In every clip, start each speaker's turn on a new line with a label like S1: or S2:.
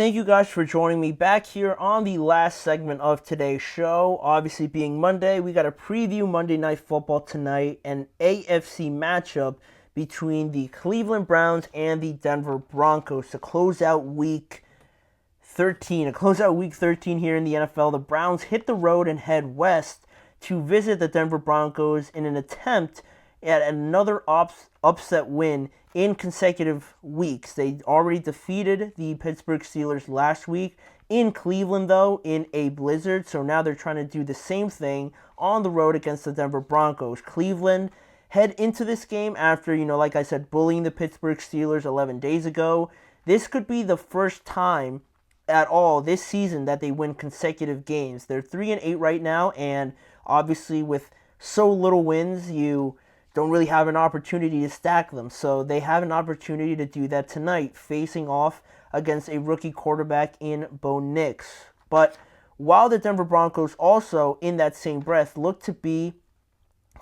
S1: Thank you guys for joining me back here on the last segment of today's show. Obviously, being Monday, we got to preview Monday Night Football tonight, an AFC matchup between the Cleveland Browns and the Denver Broncos to close out Week 13. To close out Week 13 here in the NFL, the Browns hit the road and head west to visit the Denver Broncos in an attempt at another upset win in consecutive weeks. They already defeated the Pittsburgh Steelers last week in Cleveland, though, in a blizzard. So now they're trying to do the same thing on the road against the Denver Broncos. Cleveland head into this game after, like I said, bullying the Pittsburgh Steelers 11 days ago. This could be the first time at all this season that they win consecutive games. They're 3-8 right now, and obviously with so little wins, you don't really have an opportunity to stack them. So they have an opportunity to do that tonight, facing off against a rookie quarterback in Bo Nix. But while the Denver Broncos also, in that same breath, look to be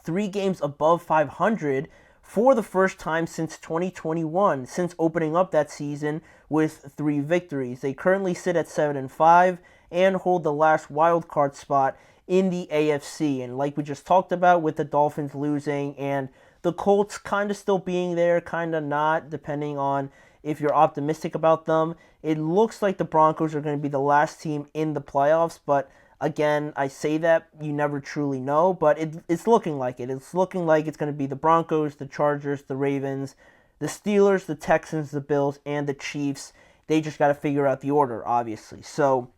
S1: 3 games above 500 for the first time since 2021, since opening up that season with 3 victories. They currently sit at 7-5 and hold the last wild card spot in the AFC. And like we just talked about with the Dolphins losing and the Colts kind of still being there, kind of not, depending on if you're optimistic about them, it looks like the Broncos are going to be the last team in the playoffs. But again, I say that, you never truly know, but it's looking like it. It's looking like it's going to be the Broncos, the Chargers, the Ravens, the Steelers, the Texans, the Bills, and the Chiefs. They just got to figure out the order, obviously. So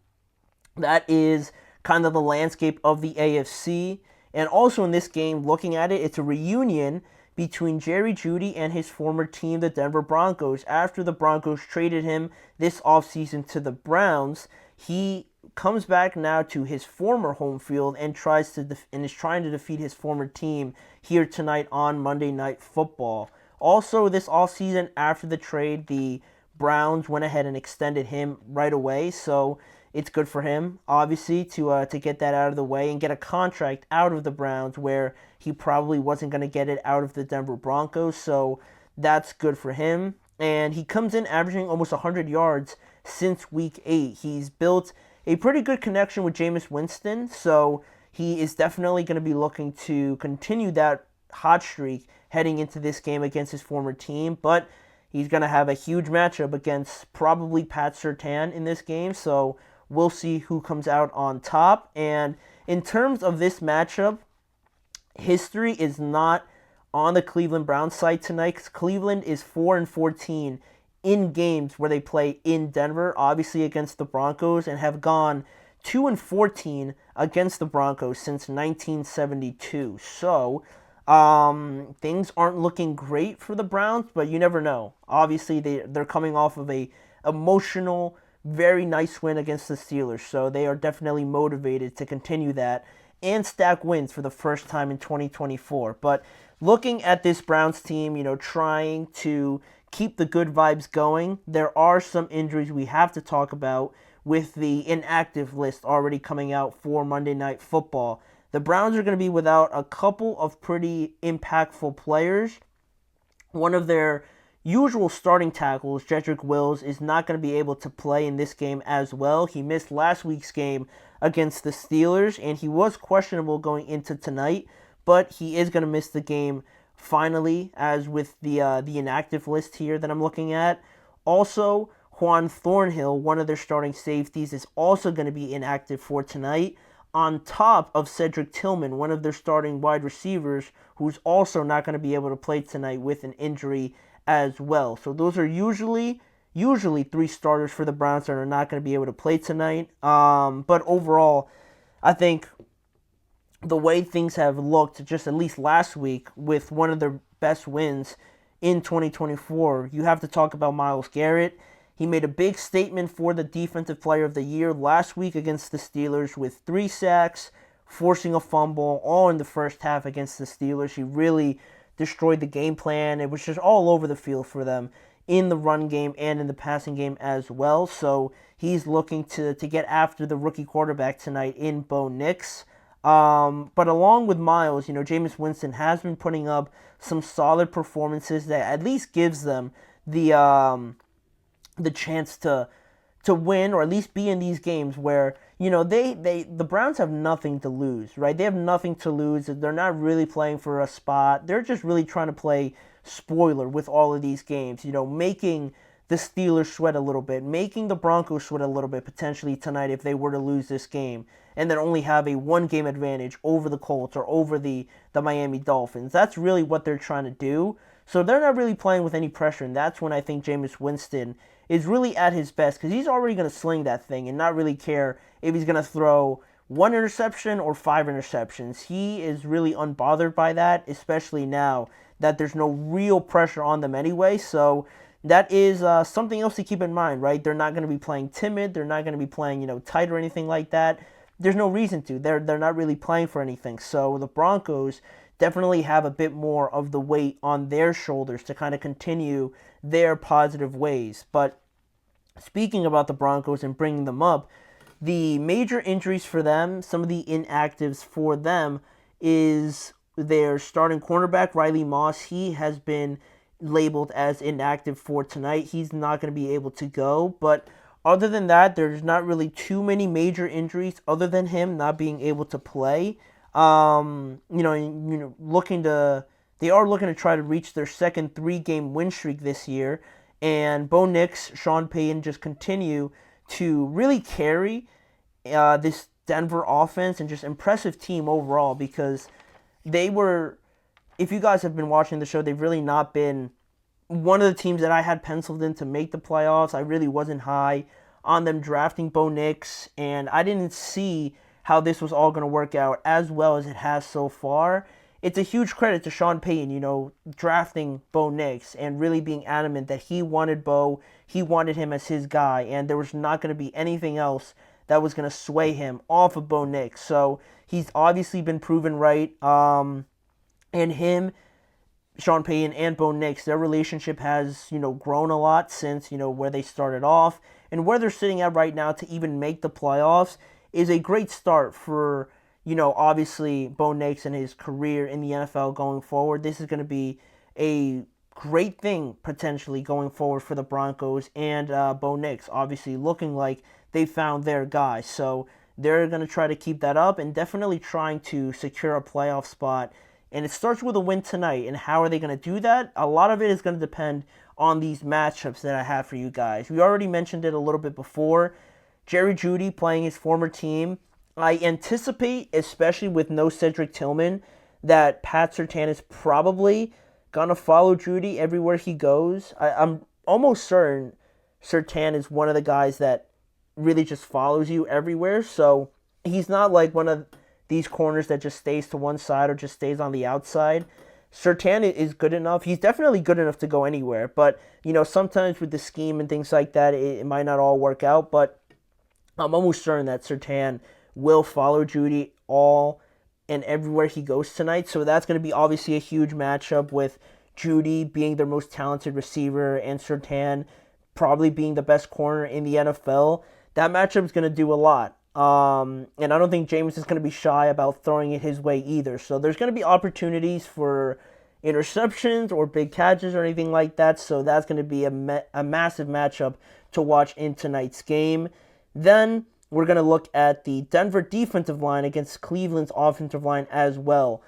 S1: that is kind of the landscape of the AFC. And also in this game, looking at it, it's a reunion between Jerry Jeudy and his former team, the Denver Broncos. After the Broncos traded him this offseason to the Browns, he comes back now to his former home field and is trying to defeat his former team here tonight on Monday Night Football. Also, this offseason, after the trade, the Browns went ahead and extended him right away, so it's good for him, obviously, to get that out of the way and get a contract out of the Browns where he probably wasn't going to get it out of the Denver Broncos. So that's good for him. And he comes in averaging almost 100 yards since Week 8. He's built a pretty good connection with Jameis Winston, so he is definitely going to be looking to continue that hot streak heading into this game against his former team. But he's going to have a huge matchup against probably Pat Surtain in this game, so we'll see who comes out on top. And in terms of this matchup, history is not on the Cleveland Browns side tonight, because Cleveland is 4-14 in games where they play in Denver, obviously against the Broncos, and have gone 2-14 against the Broncos since 1972. So things aren't looking great for the Browns, but you never know. Obviously, they're coming off of a emotional, very nice win against the Steelers, so they are definitely motivated to continue that and stack wins for the first time in 2024. But looking at this Browns team, trying to keep the good vibes going, there are some injuries we have to talk about with the inactive list already coming out for Monday Night Football. The Browns are going to be without a couple of pretty impactful players. One of their usual starting tackles, Jedrick Wills, is not going to be able to play in this game as well. He missed last week's game against the Steelers, and he was questionable going into tonight, but he is going to miss the game finally, as with the inactive list here that I'm looking at. Also, Juan Thornhill, one of their starting safeties, is also going to be inactive for tonight, on top of Cedric Tillman, one of their starting wide receivers, who's also not going to be able to play tonight with an injury as well. So those are usually 3 starters for the Browns that are not going to be able to play tonight. But overall, I think the way things have looked, just at least last week, with one of their best wins in 2024, you have to talk about Myles Garrett. He made a big statement for the Defensive Player of the Year last week against the Steelers with 3 sacks, forcing a fumble, all in the first half against the Steelers. He really destroyed the game plan. It was just all over the field for them in the run game and in the passing game as well. So he's looking to get after the rookie quarterback tonight in Bo Nix. But along with Myles, Jameis Winston has been putting up some solid performances that at least gives them the chance to to win or at least be in these games where, the Browns have nothing to lose, right? They have nothing to lose. They're not really playing for a spot. They're just really trying to play spoiler with all of these games, making the Steelers sweat a little bit, making the Broncos sweat a little bit potentially tonight if they were to lose this game, and then only have a one-game advantage over the Colts or over the Miami Dolphins. That's really what they're trying to do. So they're not really playing with any pressure, and that's when I think Jameis Winston is really at his best, because he's already going to sling that thing and not really care if he's going to throw one interception or 5 interceptions. He is really unbothered by that, especially now that there's no real pressure on them anyway. So that is something else to keep in mind, right? They're not going to be playing timid. They're not going to be playing, tight or anything like that. There's no reason to. They're not really playing for anything. So the Broncos definitely have a bit more of the weight on their shoulders to kind of continue their positive ways. But speaking about the Broncos and bringing them up, the major injuries for them, some of the inactives for them, is their starting cornerback, Riley Moss. He has been labeled as inactive for tonight. He's not going to be able to go. But other than that, there's not really too many major injuries other than him not being able to play. They are looking to try to reach their second 3-game win streak this year. And Bo Nix, Sean Payton just continue to really carry this Denver offense and just impressive team overall, because they were, if you guys have been watching the show, they've really not been one of the teams that I had penciled in to make the playoffs. I really wasn't high on them drafting Bo Nix, and I didn't see how this was all going to work out as well as it has so far. It's a huge credit to Sean Payton, drafting Bo Nix and really being adamant that he wanted Bo, he wanted him as his guy, and there was not going to be anything else that was going to sway him off of Bo Nix. So he's obviously been proven right. And him, Sean Payton, and Bo Nix, their relationship has, grown a lot since, where they started off. And where they're sitting at right now to even make the playoffs is a great start for, obviously Bo Nix and his career in the NFL going forward. This is going to be a great thing potentially going forward for the Broncos and Bo Nix, obviously looking like they found their guy. So they're going to try to keep that up and definitely trying to secure a playoff spot. And it starts with a win tonight. And how are they going to do that? A lot of it is going to depend on these matchups that I have for you guys. We already mentioned it a little bit before. Jerry Jeudy playing his former team. I anticipate, especially with no Cedric Tillman, that Pat Surtain is probably going to follow Jeudy everywhere he goes. I'm almost certain Surtain is one of the guys that really just follows you everywhere. So he's not like one of these corners that just stays to one side or just stays on the outside. Surtain is good enough. He's definitely good enough to go anywhere. But, sometimes with the scheme and things like that, it might not all work out. But I'm almost certain that Surtain will follow Jeudy all and everywhere he goes tonight. So that's going to be obviously a huge matchup with Jeudy being their most talented receiver and Surtain probably being the best corner in the NFL. That matchup is going to do a lot. And I don't think Jameis is going to be shy about throwing it his way either. So there's going to be opportunities for interceptions or big catches or anything like that. So that's going to be a massive matchup to watch in tonight's game. Then we're going to look at the Denver defensive line against Cleveland's offensive line as well.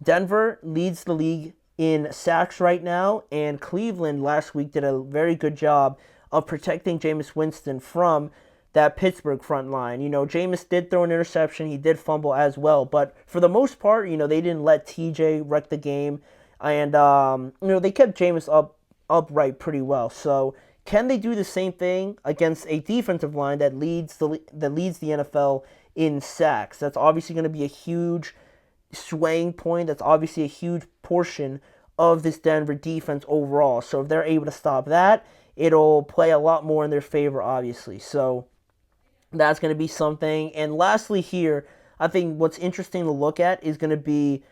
S1: Denver leads the league in sacks right now, and Cleveland last week did a very good job of protecting Jameis Winston from that Pittsburgh front line. Jameis did throw an interception. He did fumble as well. But for the most part, they didn't let TJ wreck the game. And, they kept Jameis upright pretty well. So can they do the same thing against a defensive line that leads the NFL in sacks? That's obviously going to be a huge swaying point. That's obviously a huge portion of this Denver defense overall. So if they're able to stop that, it'll play a lot more in their favor, obviously. So that's going to be something. And lastly here, I think what's interesting to look at is going to be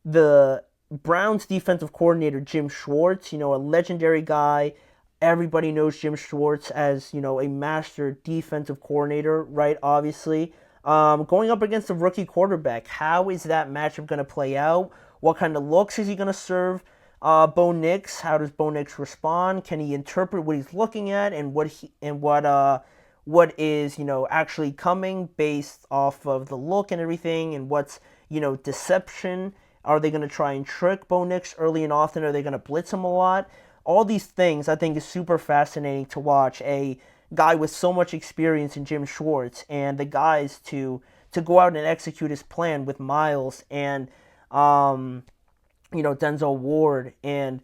S1: the Browns defensive coordinator, Jim Schwartz, a legendary guy. Everybody knows Jim Schwartz as, a master defensive coordinator, right, obviously. Going up against a rookie quarterback, how is that matchup going to play out? What kind of looks is he going to serve Bo Nix? How does Bo Nix respond? Can he interpret what he's looking at and what what is, actually coming based off of the look and everything, and what's, deception. Are they going to try and trick Bo Nix early and often? Are they going to blitz him a lot? All these things I think is super fascinating to watch. A guy with so much experience in Jim Schwartz, and the guys to go out and execute his plan with Miles and Denzel Ward, and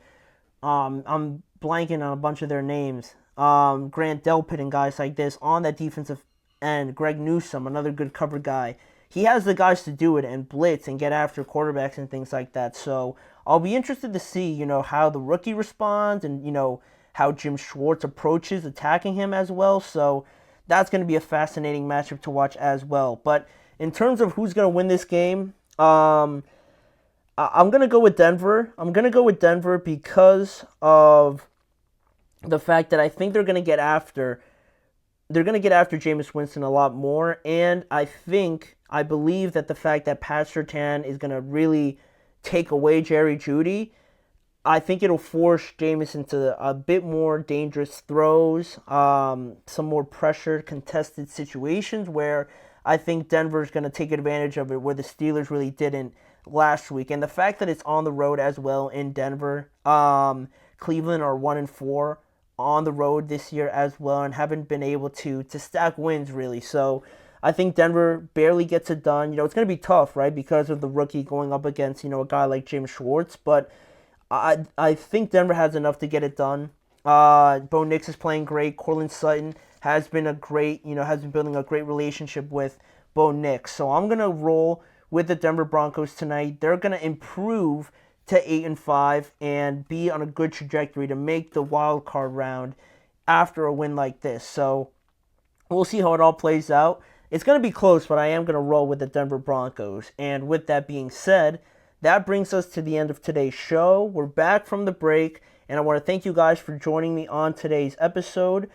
S1: I'm blanking on a bunch of their names. Grant Delpit and guys like this on that defensive end. Greg Newsome, another good cover guy. He has the guys to do it and blitz and get after quarterbacks and things like that. So I'll be interested to see, how the rookie responds, and, how Jim Schwartz approaches attacking him as well. So that's going to be a fascinating matchup to watch as well. But in terms of who's going to win this game, I'm going to go with Denver. I'm going to go with Denver because of the fact that I think they're going to get after Jameis Winston a lot more, and I believe that the fact that Pat Surtain is going to really take away Jerry Jeudy, I think it'll force Jameis into a bit more dangerous throws, some more pressure, contested situations where I think Denver's going to take advantage of it, where the Steelers really didn't last week. And the fact that it's on the road as well in Denver, Cleveland are 1-4 on the road this year as well, and haven't been able to stack wins really. So I think Denver barely gets it done. It's going to be tough, right, because of the rookie going up against, a guy like Jim Schwartz. But I think Denver has enough to get it done. Bo Nix is playing great. Courtland Sutton has been building a great relationship with Bo Nix. So I'm going to roll with the Denver Broncos tonight. They're going to improve to 8-5 and be on a good trajectory to make the wild card round after a win like this. So we'll see how it all plays out. It's going to be close, but I am going to roll with the Denver Broncos. And with that being said, that brings us to the end of today's show. We're back from the break, and I want to thank you guys for joining me on today's episode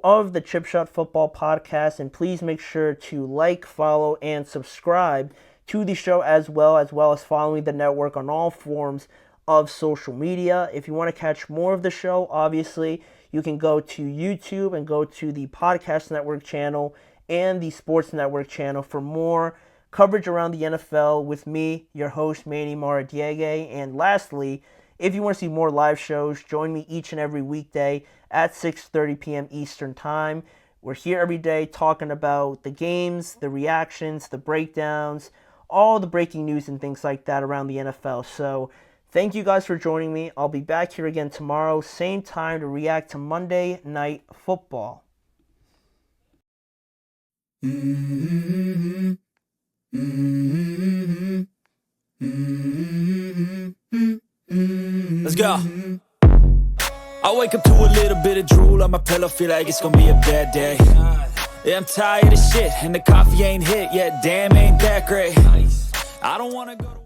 S1: of the Chip Shot Football Podcast. And please make sure to like, follow, and subscribe to the show as well as following the network on all forms of social media. If you want to catch more of the show, obviously, you can go to YouTube and go to the Podcast Network channel and the Sports Network channel for more coverage around the NFL with me, your host, Manny Maradiaga. And lastly, if you want to see more live shows, join me each and every weekday at 6:30 p.m. Eastern Time. We're here every day talking about the games, the reactions, the breakdowns, all the breaking news and things like that around the NFL. So thank you guys for joining me. I'll be back here again tomorrow, same time, to react to Monday Night Football.
S2: Let's go. I wake up to a little bit of drool on my pillow, feel like it's gonna be a bad day. Yeah, I'm tired of shit, and the coffee ain't hit yet, damn, ain't that great. I don't wanna go to